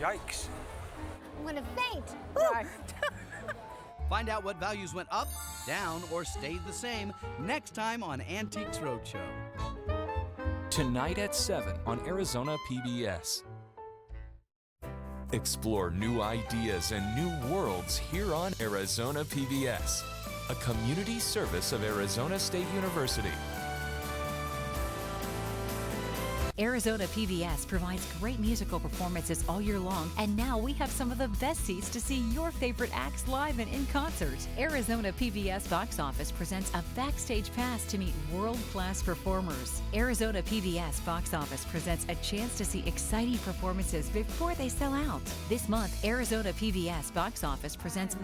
Yikes. I'm gonna faint. Find out what values went up, down, or stayed the same next time on Antiques Roadshow. Tonight at 7 on Arizona PBS. Explore new ideas and new worlds here on Arizona PBS, a community service of Arizona State University. Arizona PBS provides great musical performances all year long, and now we have some of the best seats to see your favorite acts live and in concert. Arizona PBS Box Office presents a backstage pass to meet world-class performers. Arizona PBS Box Office presents a chance to see exciting performances before they sell out. This month, Arizona PBS Box Office presents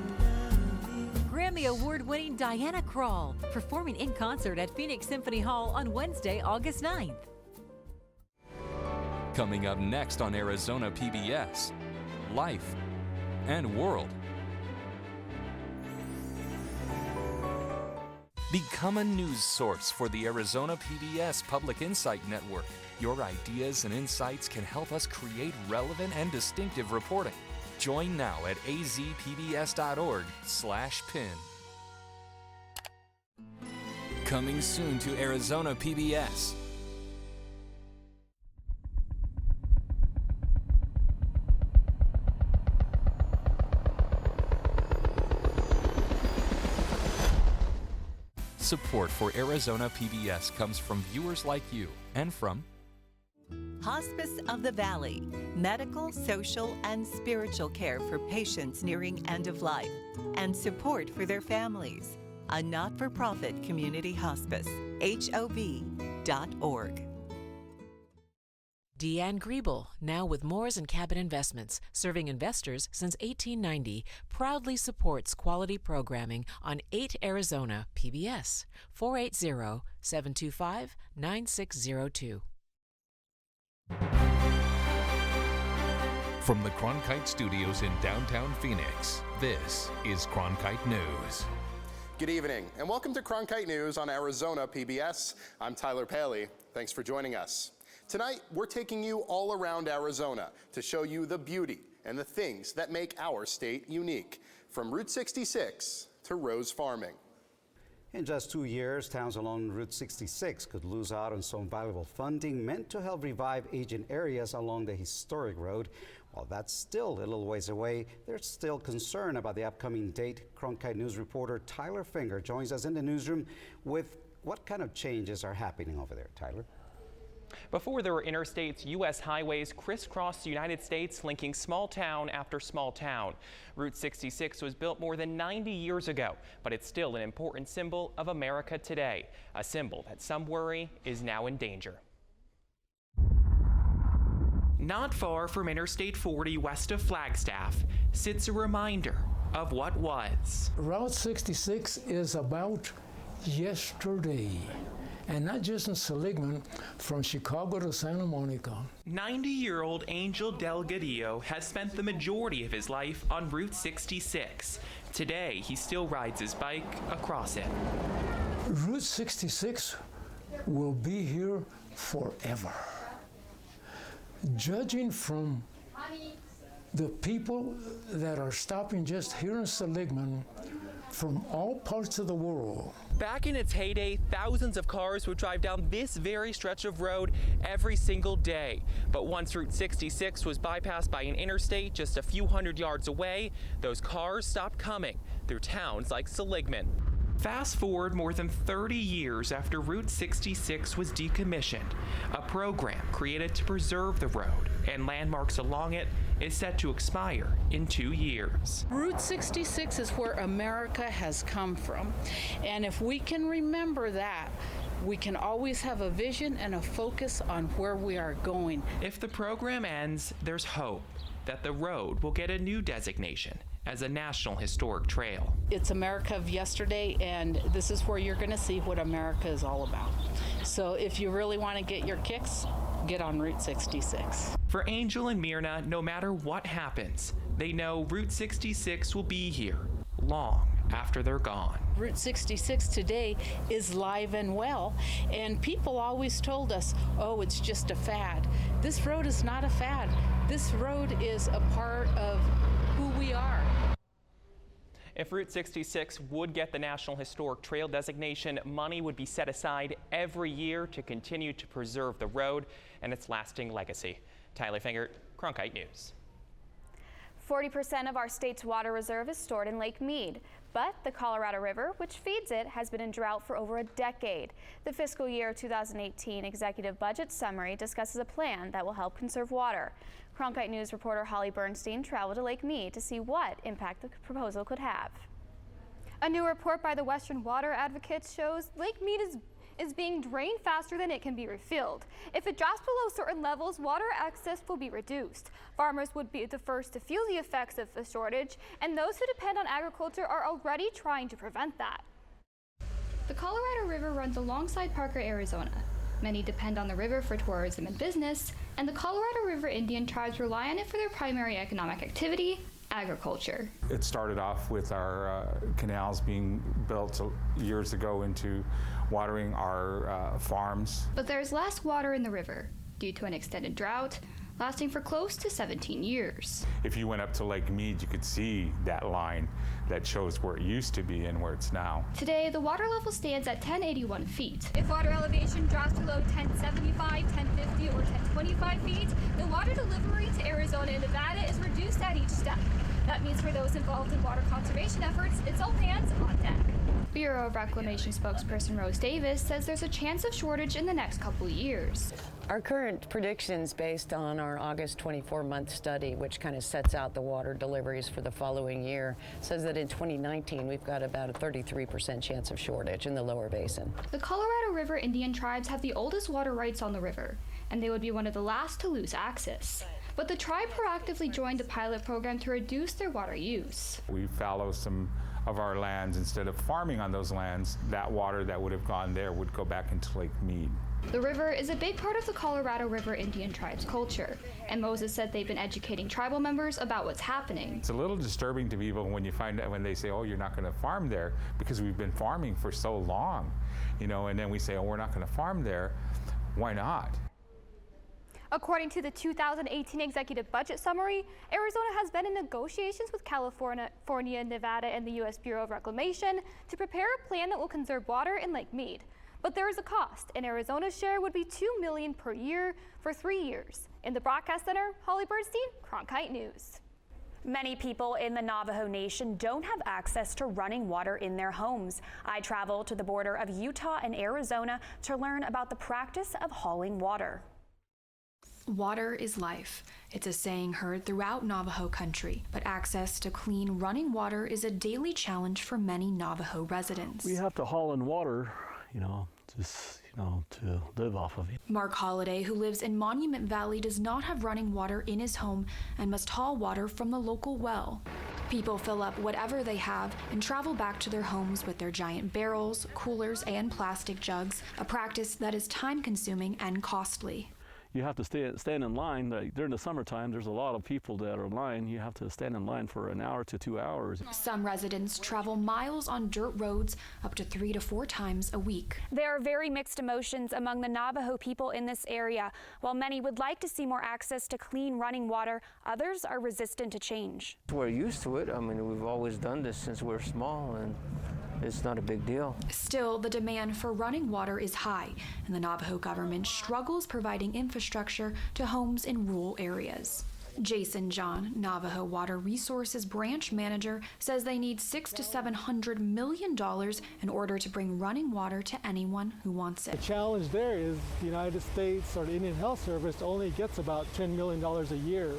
Grammy Award-winning Diana Krall, performing in concert at Phoenix Symphony Hall on Wednesday, August 9th. Coming up next on Arizona PBS, Life and World. Become a news source for the Arizona PBS Public Insight Network. Your ideas and insights can help us create relevant and distinctive reporting. Join now at azpbs.org/pin. Coming soon to Arizona PBS. Support for Arizona PBS comes from viewers like you and from Hospice of the Valley, medical, social, and spiritual care for patients nearing end of life, and support for their families. A not-for-profit community hospice, HOV.org. Deanne Griebel, now with Moores & Cabot Investments, serving investors since 1890, proudly supports quality programming on 8 Arizona PBS, 480-725-9602. From the Cronkite Studios in downtown Phoenix, this is Cronkite News. Good evening, and welcome to Cronkite News on Arizona PBS. I'm Tyler Paley. Thanks for joining us. Tonight, we're taking you all around Arizona to show you the beauty and the things that make our state unique, from Route 66 to Rose Farming. In just 2 years, towns along Route 66 could lose out on some valuable funding meant to help revive aging areas along the historic road. While that's still a little ways away, there's still concern about the upcoming date. Cronkite News reporter Tyler Finger joins us in the newsroom with what kind of changes are happening over there. Tyler? Before there were interstates, U.S. highways crisscrossed the United States, linking small town after small town. Route 66 was built more than 90 years ago, but it's still an important symbol of America today, a symbol that some worry is now in danger. Not far from Interstate 40 west of Flagstaff sits a reminder of what was. Route 66 is about yesterday. And not just in Seligman, from Chicago to Santa Monica. 90-year-old Angel Delgadillo has spent the majority of his life on Route 66. Today, he still rides his bike across it. Route 66 will be here forever. Judging from the people that are stopping just here in Seligman from all parts of the world. Back in its heyday, thousands of cars would drive down this very stretch of road every single day. But once Route 66 was bypassed by an interstate just a few hundred yards away, those cars stopped coming through towns like Seligman. Fast forward more than 30 years after Route 66 was decommissioned, a program created to preserve the road and landmarks along it is set to expire in 2 years. Route 66 is where America has come from, and if we can remember that, we can always have a vision and a focus on where we are going. If the program ends, there's hope that the road will get a new designation as a National Historic Trail. It's America of yesterday, and this is where you're going to see what America is all about. So if you really want to get your kicks, get on Route 66. For Angel and Myrna, no matter what happens, they know Route 66 will be here long after they're gone. Route 66 today is live and well, and people always told us, oh, it's just a fad. This road is not a fad. This road is a part of who we are. If Route 66 would get the National Historic Trail designation, money would be set aside every year to continue to preserve the road and its lasting legacy. Tyler Fingert, Cronkite News. 40% of our state's water reserve is stored in Lake Mead, but the Colorado River, which feeds it, has been in drought for over a decade. The fiscal year 2018 executive budget summary discusses a plan that will help conserve water. Cronkite News reporter Holly Bernstein traveled to Lake Mead to see what impact the proposal could have. A new report by the Western Water Advocates shows Lake Mead is being drained faster than it can be refilled. If it drops below certain levels, water access will be reduced. Farmers would be the first to feel the effects of the shortage, and those who depend on agriculture are already trying to prevent that. The Colorado River runs alongside Parker, Arizona. Many depend on the river for tourism and business, and the Colorado River Indian tribes rely on it for their primary economic activity, agriculture. It started off with our canals being built years ago into watering our farms. But there's less water in the river due to an extended drought lasting for close to 17 years. If you went up to Lake Mead, you could see that line that shows where it used to be and where it's now. Today, the water level stands at 1081 feet. If water elevation drops below 1075, 1050, or 1025 feet, the water delivery to Arizona and Nevada is reduced at each step. That means for those involved in water conservation efforts, it's all hands on deck. Bureau of Reclamation spokesperson Rose Davis says there's a chance of shortage in the next couple of years. Our current predictions based on our August 24-month study, which kind of sets out the water deliveries for the following year, says that in 2019 we've got about a 33% chance of shortage in the lower basin. The Colorado River Indian tribes have the oldest water rights on the river, and they would be one of the last to lose access. But the tribe proactively joined a pilot program to reduce their water use. We fallow some of our lands. Instead of farming on those lands, that water that would have gone there would go back into Lake Mead. The river is a big part of the Colorado River Indian tribes' culture, and Moses said they've been educating tribal members about what's happening. It's a little disturbing to people when you find out, when they say, oh, you're not going to farm there, because we've been farming for so long, you know, and then we say, oh, we're not going to farm there. Why not? According to the 2018 executive budget summary, Arizona has been in negotiations with California, Nevada, and the U.S. Bureau of Reclamation to prepare a plan that will conserve water in Lake Mead. But there is a cost, and Arizona's share would be $2 million per year for 3 years. In the broadcast center, Holly Bernstein, Cronkite News. Many people in the Navajo Nation don't have access to running water in their homes. I traveled to the border of Utah and Arizona to learn about the practice of hauling water. Water is life. It's a saying heard throughout Navajo country, but access to clean running water is a daily challenge for many Navajo residents. We have to haul in water, to live off of it. Mark Holliday, who lives in Monument Valley, does not have running water in his home and must haul water from the local well. People fill up whatever they have and travel back to their homes with their giant barrels, coolers, and plastic jugs, a practice that is time-consuming and costly. You have to stand in line. Like during the summertime, there's a lot of people that are in line. You have to stand in line for an hour to 2 hours. Some residents travel miles on dirt roads up to 3 to 4 times a week. There are very mixed emotions among the Navajo people in this area. While many would like to see more access to clean running water, others are resistant to change. We're used to it. I mean, we've always done this since we're small, and it's not a big deal. Still, the demand for running water is high, and the Navajo government struggles providing infrastructure to homes in rural areas. Jason John, Navajo Water Resources Branch Manager, says they need $600 to $700 million in order to bring running water to anyone who wants it. The challenge there is the United States or the Indian Health Service only gets about $10 million a year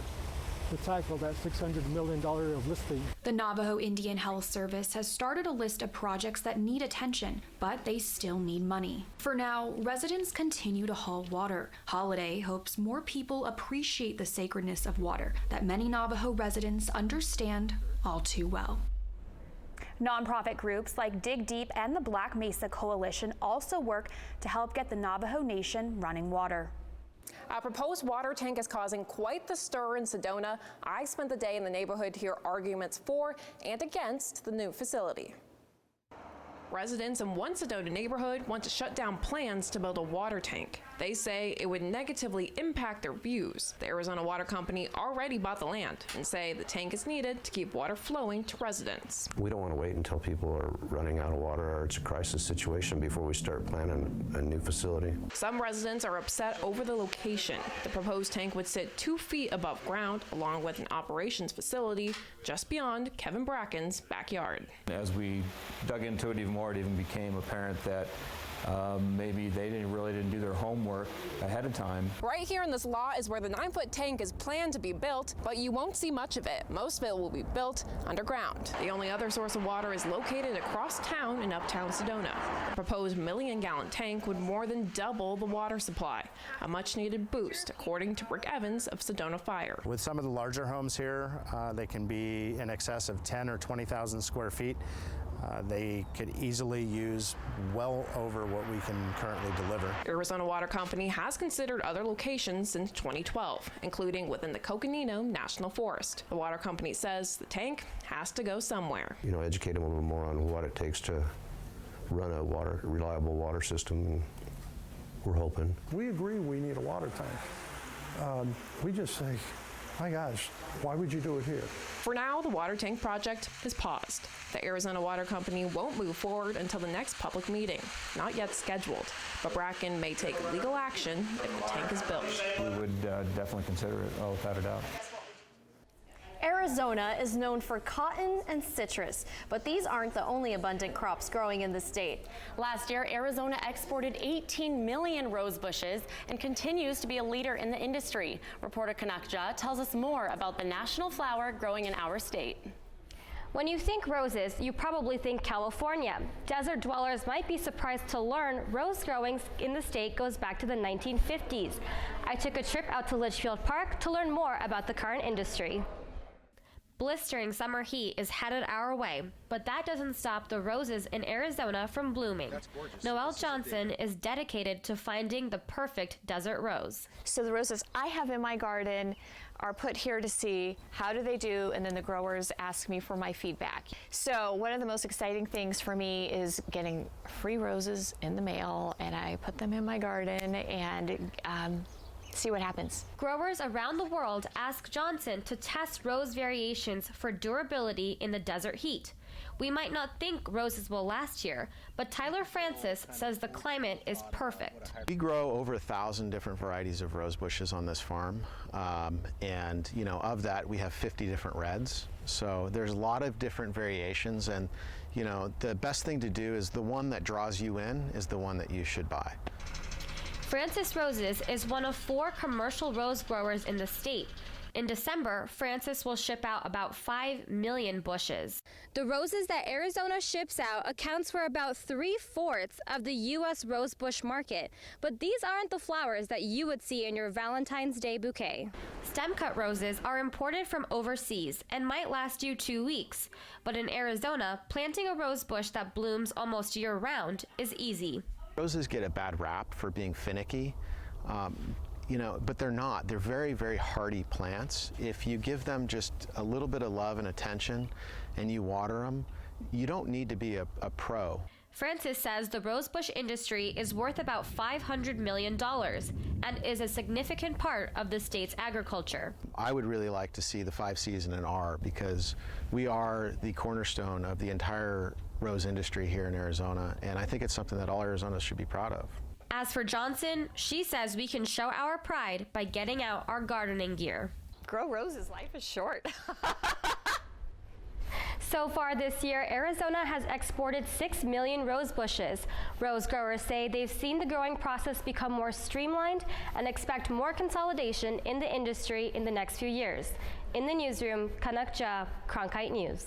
to tackle that $600 million of listing. The Navajo Indian Health Service has started a list of projects that need attention, but they still need money. For now, residents continue to haul water. Holiday hopes more people appreciate the sacredness of water that many Navajo residents understand all too well. Nonprofit groups like Dig Deep and the Black Mesa Coalition also work to help get the Navajo Nation running water. A proposed water tank is causing quite the stir in Sedona. I spent the day in the neighborhood to hear arguments for and against the new facility. Residents in one Sedona neighborhood want to shut down plans to build a water tank. They say it would negatively impact their views. The Arizona Water Company already bought the land and say the tank is needed to keep water flowing to residents. We don't want to wait until people are running out of water or it's a crisis situation before we start planning a new facility. Some residents are upset over the location. The proposed tank would sit 2 feet above ground, along with an operations facility just beyond Kevin Bracken's backyard. As we dug into it even more, it even became apparent that maybe they didn't do their homework ahead of time. Right here in this lot is where the 9-foot tank is planned to be built, but you won't see much of it. Most of it will be built underground. The only other source of water is located across town in uptown Sedona. The proposed million-gallon tank would more than double the water supply, a much-needed boost, according to Rick Evans of Sedona Fire. With some of the larger homes here, they can be in excess of 10 or 20,000 square feet. They could easily use well over what we can currently deliver. Arizona Water Company has considered other locations since 2012, including within the Coconino National Forest. The water company says the tank has to go somewhere. Educate them a little more on what it takes to run a reliable water system, and we're hoping. We agree we need a water tank. We just say, my gosh, why would you do it here? For now, the water tank project is paused. The Arizona Water Company won't move forward until the next public meeting, not yet scheduled, but Bracken may take legal action if the tank is built. We would definitely consider it, without a doubt. Arizona is known for cotton and citrus, but these aren't the only abundant crops growing in the state. Last year, Arizona exported 18 million rose bushes and continues to be a leader in the industry. Reporter Kanakja tells us more about the national flower growing in our state. When you think roses, you probably think California. Desert dwellers might be surprised to learn rose growing in the state goes back to the 1950s. I took a trip out to Litchfield Park to learn more about the current industry. Blistering summer heat is headed our way, but that doesn't stop the roses in Arizona from blooming. Noelle Johnson is dedicated to finding the perfect desert rose. So the roses I have in my garden are put here to see how do they do, and then the growers ask me for my feedback. So one of the most exciting things for me is getting free roses in the mail, and I put them in my garden and see what happens. Growers around the world ask Johnson to test rose variations for durability in the desert heat. We might not think roses will last here, but Tyler Francis says the climate is perfect. We grow over 1,000 different varieties of rose bushes on this farm, and of that we have 50 different reds. So there's a lot of different variations, and the best thing to do is the one that draws you in is the one that you should buy. Francis Roses is one of 4 commercial rose growers in the state. In December, Francis will ship out about 5 million bushes. The roses that Arizona ships out accounts for about 3/4 of the U.S. rose bush market, but these aren't the flowers that you would see in your Valentine's Day bouquet. Stem-cut roses are imported from overseas and might last you 2 weeks, but in Arizona, planting a rose bush that blooms almost year-round is easy. Roses get a bad rap for being finicky, but they're not. They're very, very hardy plants. If you give them just a little bit of love and attention and you water them, you don't need to be a pro. Francis says the rosebush industry is worth about $500 million and is a significant part of the state's agriculture. I would really like to see the 5 Cs in an R, because we are the cornerstone of the entire rose industry here in Arizona, and I think it's something that all Arizonans should be proud of. As for Johnson, she says we can show our pride by getting out our gardening gear. Grow roses, life is short. So far this year, Arizona has exported 6 million rose bushes. Rose growers say they've seen the growing process become more streamlined and expect more consolidation in the industry in the next few years. In the newsroom, Kanakja, Cronkite News.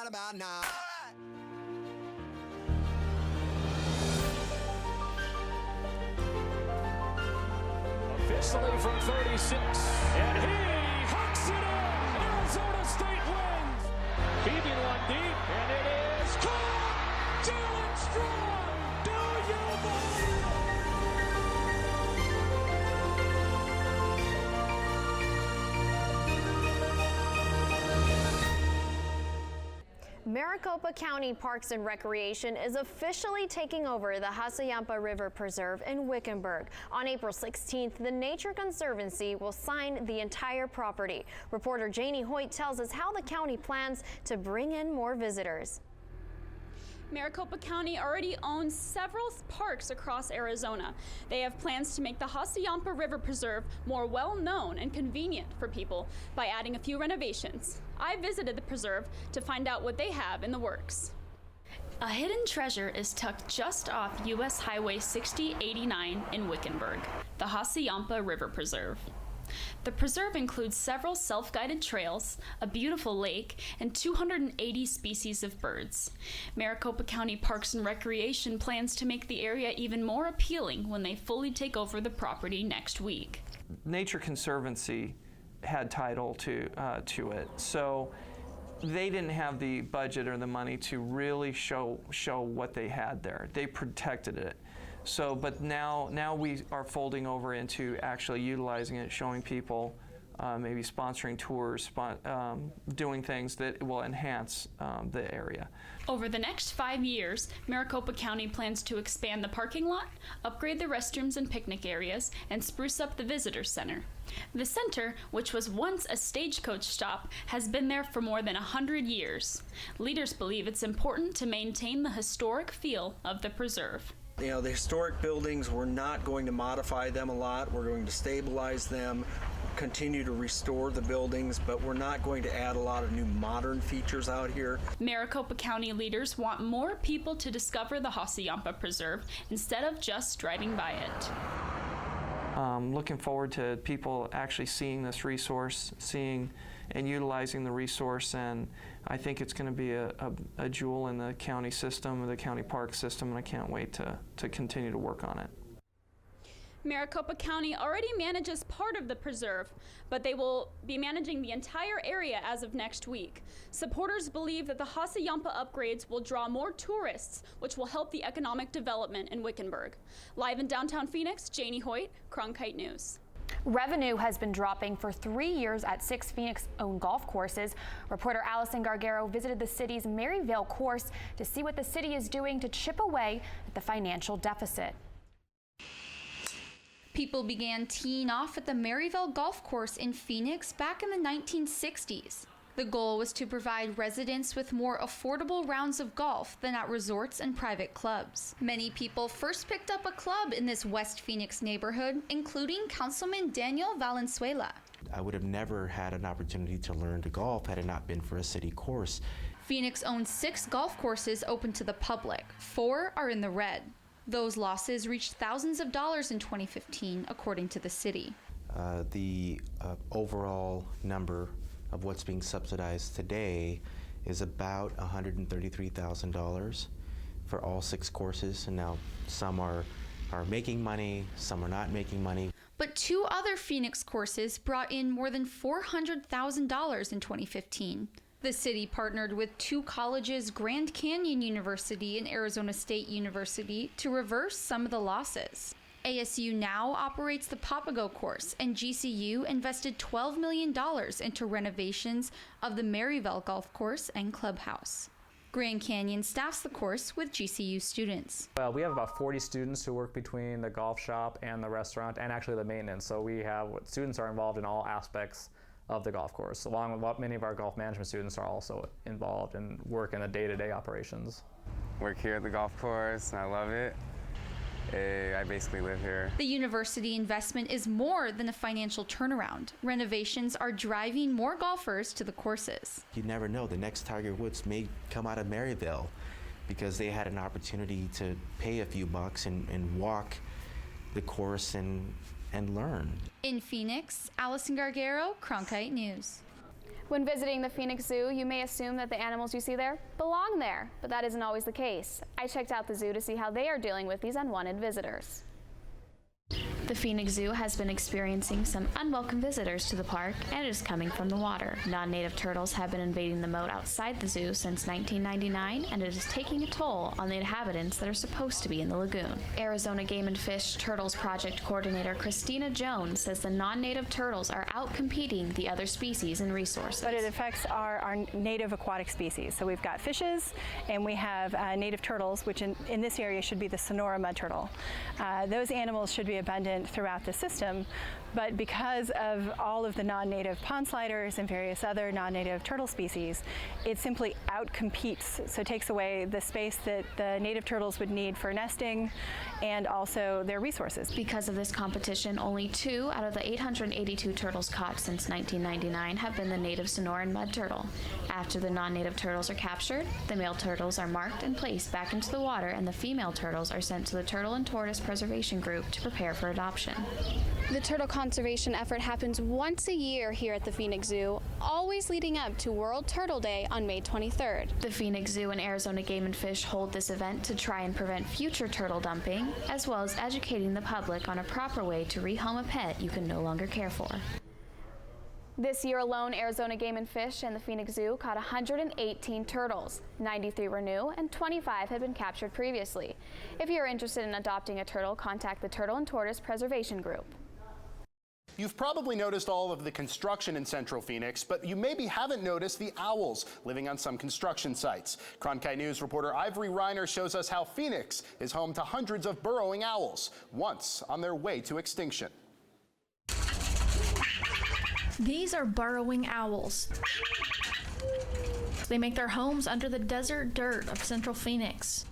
right about now. Officially from 36, and he hooks it in. Arizona State wins. Heaving one deep, and it is caught. Jalen Strong, do you believe Maricopa County Parks and Recreation is officially taking over the Hassayampa River Preserve in Wickenburg. On April 16th, the Nature Conservancy will sign the entire property. Reporter Janie Hoyt tells us how the county plans to bring in more visitors. Maricopa County already owns several parks across Arizona. They have plans to make the Hassayampa River Preserve more well-known and convenient for people by adding a few renovations. I visited the preserve to find out what they have in the works. A hidden treasure is tucked just off U.S. Highway 6089 in Wickenburg, the Hassayampa River Preserve. The preserve includes several self-guided trails, a beautiful lake, and 280 species of birds. Maricopa County Parks and Recreation plans to make the area even more appealing when they fully take over the property next week. Nature Conservancy had title to it, so they didn't have the budget or the money to really show what they had there. They protected it. So, but now we are folding over into actually utilizing it, showing people, maybe sponsoring tours, doing things that will enhance the area. Over the next 5 years, Maricopa County plans to expand the parking lot, upgrade the restrooms and picnic areas, and spruce up the visitor center. The center, which was once a stagecoach stop, has been there for more than 100 years. Leaders believe it's important to maintain the historic feel of the preserve. You know, the historic buildings, we're not going to modify them a lot. We're going to stabilize them, continue to restore the buildings, but we're not going to add a lot of new modern features out here. Maricopa County leaders want more people to discover the Hassayampa Preserve instead of just driving by it. Looking forward to people actually seeing this resource, seeing and utilizing the resource, and I think it's going to be a jewel in the county system, the county park system, and I can't wait to continue to work on it. Maricopa County already manages part of the preserve, but they will be managing the entire area as of next week. Supporters believe that the Hassayampa upgrades will draw more tourists, which will help the economic development in Wickenburg. Live in downtown Phoenix, Janie Hoyt, Cronkite News. Revenue has been dropping for 3 years at 6 Phoenix-owned golf courses. Reporter Allison Gargaro visited the city's Maryvale course to see what the city is doing to chip away at the financial deficit. People began teeing off at the Maryvale Golf Course in Phoenix back in the 1960s. The goal was to provide residents with more affordable rounds of golf than at resorts and private clubs. Many people first picked up a club in this West Phoenix neighborhood, including Councilman Daniel Valenzuela. I would have never had an opportunity to learn to golf had it not been for a city course. Phoenix owns 6 golf courses open to the public. 4 are in the red. Those losses reached thousands of dollars in 2015, according to the city. The overall number of what's being subsidized today is about $133,000 for all 6 courses, and now some are making money, some are not making money. But 2 other Phoenix courses brought in more than $400,000 in 2015. The city partnered with 2 colleges, Grand Canyon University and Arizona State University, to reverse some of the losses. ASU now operates the Papago course, and GCU invested $12 million into renovations of the Maryvale Golf Course and Clubhouse. Grand Canyon staffs the course with GCU students. Well, we have about 40 students who work between the golf shop and the restaurant and actually the maintenance. So we have students are involved in all aspects of the golf course, along with what many of our golf management students are also involved and work in the day-to-day operations. Work here at the golf course, and I love it. I basically live here. The university investment is more than a financial turnaround. Renovations are driving more golfers to the courses. You never know, the next Tiger Woods may come out of Maryvale because they had an opportunity to pay a few bucks and walk the course and learn. In Phoenix, Allison Gargaro, Cronkite News. When visiting the Phoenix Zoo, you may assume that the animals you see there belong there, but that isn't always the case. I checked out the zoo to see how they are dealing with these unwanted visitors. The Phoenix Zoo has been experiencing some unwelcome visitors to the park, and it is coming from the water. Non-native turtles have been invading the moat outside the zoo since 1999, and it is taking a toll on the inhabitants that are supposed to be in the lagoon. Arizona Game and Fish Turtles Project Coordinator Christina Jones says the non-native turtles are outcompeting the other species in resources. But it affects our native aquatic species. So we've got fishes, and we have native turtles, which in this area should be the Sonora mud turtle. Those animals should be abundant throughout the system, but because of all of the non-native pond sliders and various other non-native turtle species, it simply outcompetes, so it takes away the space that the native turtles would need for nesting and also their resources. Because of this competition, only 2 out of the 882 turtles caught since 1999 have been the native Sonoran mud turtle. After the non-native turtles are captured, the male turtles are marked and placed back into the water, and the female turtles are sent to the Turtle and Tortoise Preservation Group to prepare for adoption. The turtle conservation effort happens once a year here at the Phoenix Zoo, always leading up to World Turtle Day on May 23rd. The Phoenix Zoo and Arizona Game and Fish hold this event to try and prevent future turtle dumping, as well as educating the public on a proper way to rehome a pet you can no longer care for. This year alone, Arizona Game and Fish and the Phoenix Zoo caught 118 turtles. 93 were new and 25 had been captured previously. If you're interested in adopting a turtle, contact the Turtle and Tortoise Preservation Group. You've probably noticed all of the construction in Central Phoenix, but you maybe haven't noticed the owls living on some construction sites. Cronkite News reporter Ivory Reiner shows us how Phoenix is home to hundreds of burrowing owls, once on their way to extinction. These are burrowing owls. They make their homes under the desert dirt of Central Phoenix.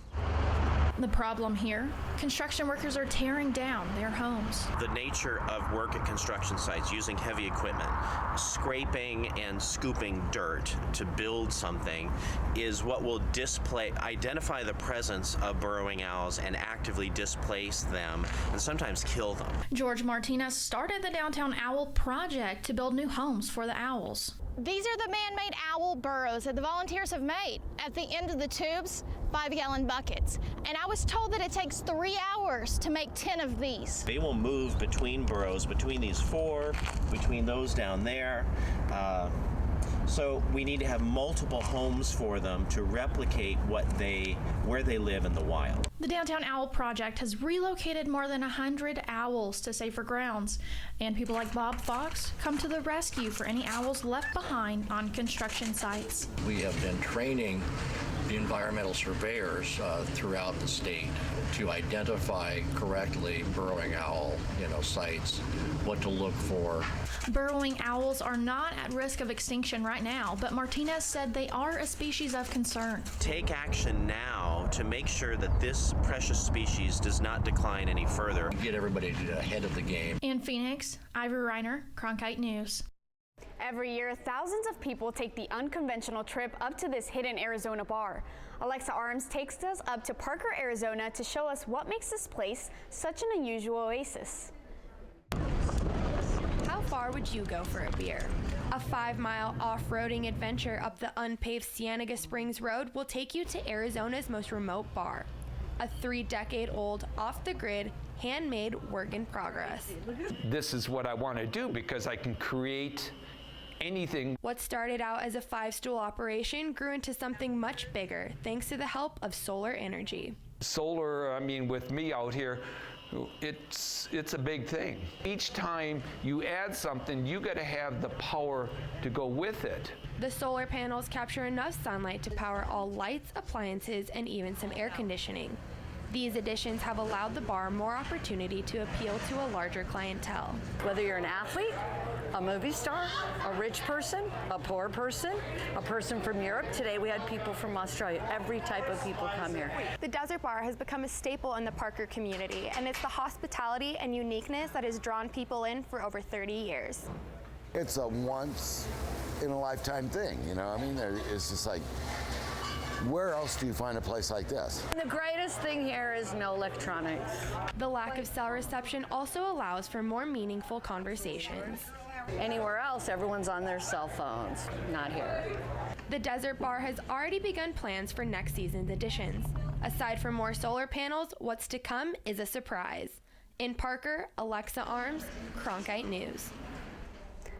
The problem here, construction workers are tearing down their homes. The nature of work at construction sites, using heavy equipment, scraping and scooping dirt to build something, is what will identify the presence of burrowing owls and actively displace them and sometimes kill them. George Martinez started the Downtown Owl Project to build new homes for the owls. These are the man-made owl burrows that the volunteers have made. At the end of the tubes, 5-gallon buckets. And I was told that it takes 3 hours to make 10 of these. They will move between burrows, between these 4, between those down there. So we need to have multiple homes for them to replicate where they live in the wild. The Downtown Owl Project has relocated more than 100 owls to safer grounds, and people like Bob Fox come to the rescue for any owls left behind on construction sites. We have been training the environmental surveyors throughout the state to identify correctly burrowing owl sites, what to look for. Burrowing owls are not at risk of extinction right now, but Martinez said they are a species of concern. Take action now to make sure that this precious species does not decline any further. Get everybody ahead of the game. In Phoenix, Ivory Reiner, Cronkite News. Every year, thousands of people take the unconventional trip up to this hidden Arizona bar. Alexa Arms takes us up to Parker, Arizona to show us what makes this place such an unusual oasis. How far would you go for a beer? A 5-mile off-roading adventure up the unpaved Cienega Springs Road will take you to Arizona's most remote bar. A 3-decade-old, off-the-grid, handmade work in progress. This is what I want to do because I can create anything. What started out as a 5-stool operation grew into something much bigger thanks to the help of solar energy. Solar, with me out here, it's a big thing. Each time you add something, you got to have the power to go with it. The solar panels capture enough sunlight to power all lights, appliances, and even some air conditioning. These additions have allowed the bar more opportunity to appeal to a larger clientele. Whether you're an athlete, a movie star, a rich person, a poor person, a person from Europe. Today we had people from Australia. Every type of people come here. The Desert Bar has become a staple in the Parker community, and it's the hospitality and uniqueness that has drawn people in for over 30 years. It's a once-in-a-lifetime thing, It's just like, where else do you find a place like this? And the greatest thing here is no electronics. The lack of cell reception also allows for more meaningful conversations. Anywhere else, everyone's on their cell phones. Not here. The Desert Bar has already begun plans for next season's editions. Aside from more solar panels, what's to come is a surprise. In Parker, Alexa Arms, Cronkite News.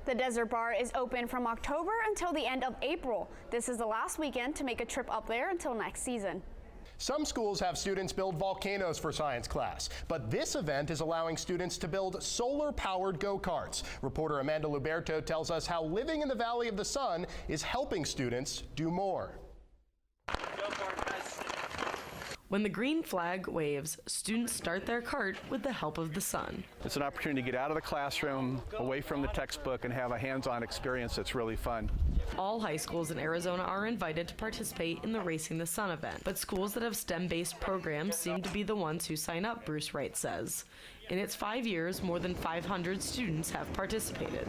The Desert Bar is open from October until the end of April. This is the last weekend to make a trip up there until next season. Some schools have students build volcanoes for science class, but this event is allowing students to build solar-powered go-karts. Reporter Amanda Luberto tells us how living in the Valley of the Sun is helping students do more. When the green flag waves, students start their cart with the help of the sun. It's an opportunity to get out of the classroom, away from the textbook, and have a hands-on experience that's really fun. All high schools in Arizona are invited to participate in the Racing the Sun event, but schools that have STEM-based programs seem to be the ones who sign up, Bruce Wright says. In its 5 years, more than 500 students have participated.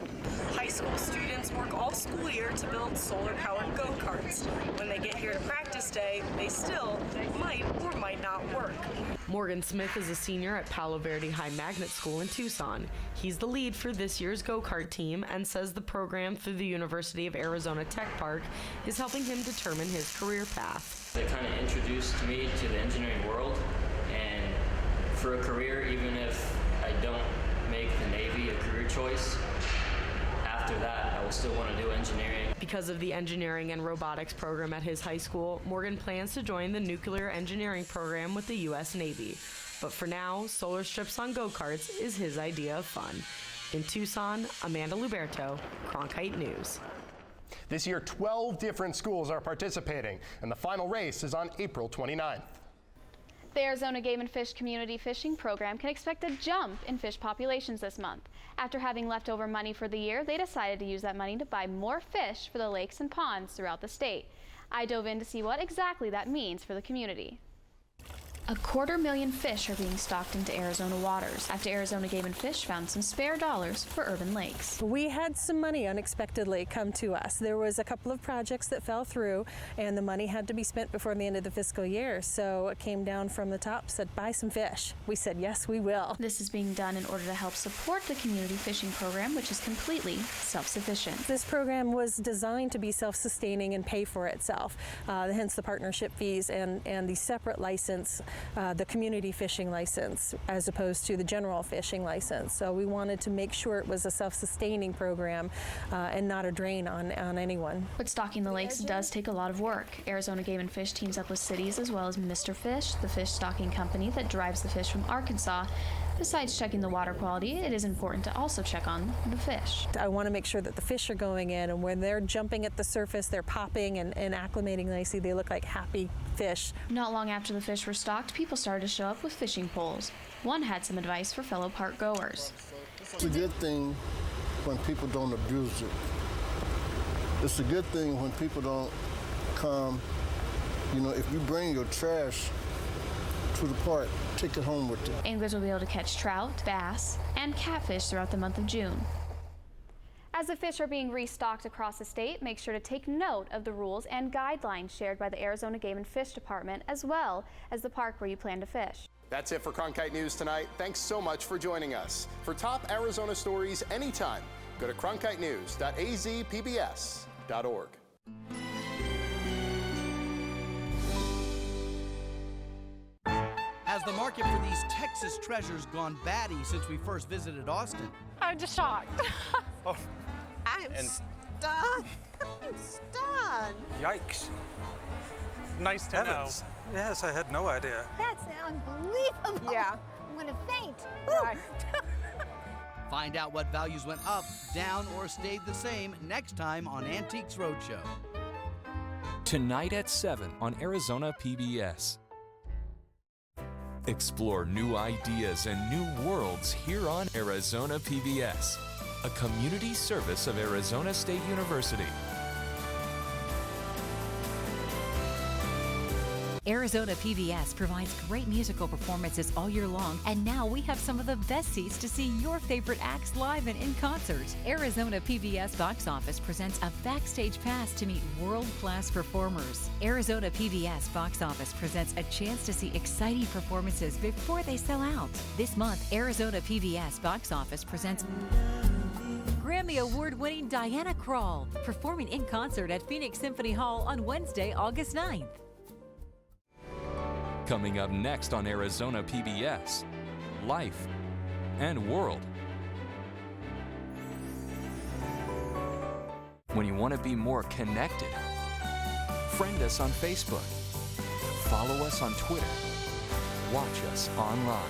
High school students work all school year to build solar-powered go-karts. When they get here to practice day, they still might or might not work. Morgan Smith is a senior at Palo Verde High Magnet School in Tucson. He's the lead for this year's go-kart team and says the program through the University of Arizona Tech Park is helping him determine his career path. They kind of introduced me to the engineering world, and for a career, even if I don't make the Navy a career choice, after that, I will still want to do engineering. Because of the engineering and robotics program at his high school, Morgan plans to join the nuclear engineering program with the U.S. Navy. But for now, solar strips on go-karts is his idea of fun. In Tucson, Amanda Luberto, Cronkite News. This year, 12 different schools are participating, and the final race is on April 29th. The Arizona Game and Fish Community Fishing Program can expect a jump in fish populations this month. After having leftover money for the year, they decided to use that money to buy more fish for the lakes and ponds throughout the state. I dove in to see what exactly that means for the community. 250,000 fish are being stocked into Arizona waters after Arizona Game and Fish found some spare dollars for urban lakes. We had some money unexpectedly come to us. There was a couple of projects that fell through and the money had to be spent before the end of the fiscal year. So it came down from the top, said buy some fish. We said yes, we will. This is being done in order to help support the community fishing program, which is completely self-sufficient. This program was designed to be self-sustaining and pay for itself, hence the partnership fees and the separate license, the community fishing license, as opposed to the general fishing license. So we wanted to make sure it was a self-sustaining program and not a drain on anyone. But stocking the lakes does take a lot of work. Arizona Game and Fish teams up with cities as well as Mr. Fish, the fish stocking company that drives the fish from Arkansas. Besides checking the water quality, it is important to also check on the fish. I want to make sure that the fish are going in, and when they're jumping at the surface, they're popping and acclimating nicely. They look like happy fish. Not long after the fish were stocked, people started to show up with fishing poles. One had some advice for fellow park goers. It's a good thing when people don't abuse it. It's a good thing when people don't come. You know, if you bring your trash to the park, take it home with you. Anglers will be able to catch trout, bass, and catfish throughout the month of June. As the fish are being restocked across the state, make sure to take note of the rules and guidelines shared by the Arizona Game and Fish Department, as well as the park where you plan to fish. That's it for Cronkite News tonight. Thanks so much for joining us. For top Arizona stories anytime, go to cronkitenews.azpbs.org. Has the market for these Texas treasures gone batty since we first visited Austin? I'm just shocked. Oh. I'm stunned. I'm stunned. Yikes. Nice to know. Yes, I had no idea. That's unbelievable. Yeah. I'm going to faint. Right. Find out what values went up, down, or stayed the same next time on Antiques Roadshow. Tonight at 7 on Arizona PBS. Explore new ideas and new worlds here on Arizona PBS, a community service of Arizona State University. Arizona PBS provides great musical performances all year long, and now we have some of the best seats to see your favorite acts live and in concert. Arizona PBS Box Office presents a backstage pass to meet world-class performers. Arizona PBS Box Office presents a chance to see exciting performances before they sell out. This month, Arizona PBS Box Office presents Grammy Award-winning Diana Krall, performing in concert at Phoenix Symphony Hall on Wednesday, August 9th. Coming up next on Arizona PBS, Life and World. When you want to be more connected, friend us on Facebook, follow us on Twitter, watch us online.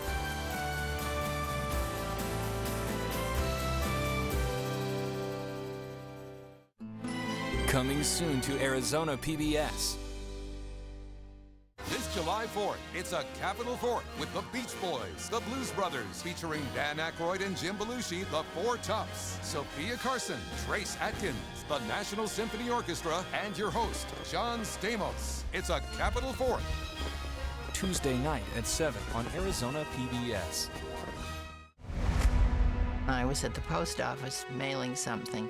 Coming soon to Arizona PBS. This July 4th, it's a Capitol Fort with the Beach Boys, the Blues Brothers, featuring Dan Aykroyd and Jim Belushi, the Four Tops, Sophia Carson, Trace Atkins, the National Symphony Orchestra, and your host, John Stamos. It's a Capitol Fort. Tuesday night at 7 on Arizona PBS. I was at the post office mailing something.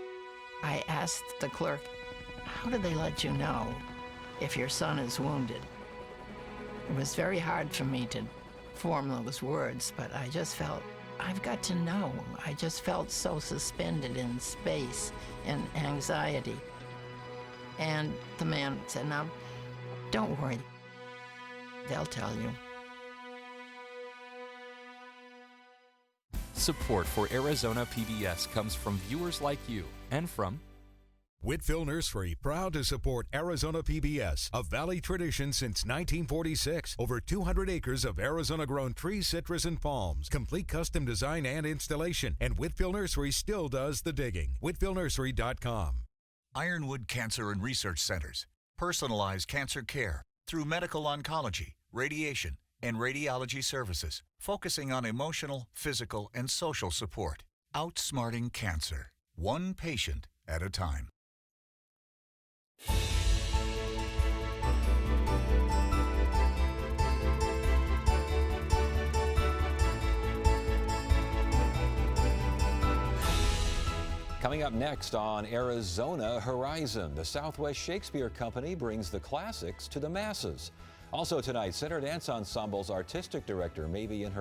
I asked the clerk, "How do they let you know if your son is wounded?" It was very hard for me to form those words, but I just felt, I've got to know. I just felt so suspended in space and anxiety. And the man said, "Now, don't worry. They'll tell you." Support for Arizona PBS comes from viewers like you and from Whitfield Nursery, proud to support Arizona PBS, a Valley tradition since 1946. Over 200 acres of Arizona-grown trees, citrus, and palms. Complete custom design and installation. And Whitfield Nursery still does the digging. WhitfieldNursery.com. Ironwood Cancer and Research Centers. Personalized cancer care through medical oncology, radiation, and radiology services, focusing on emotional, physical, and social support. Outsmarting cancer, one patient at a time. Coming up next on Arizona Horizon, the Southwest Shakespeare Company brings the classics to the masses. Also tonight, Center Dance Ensemble's artistic director may be in her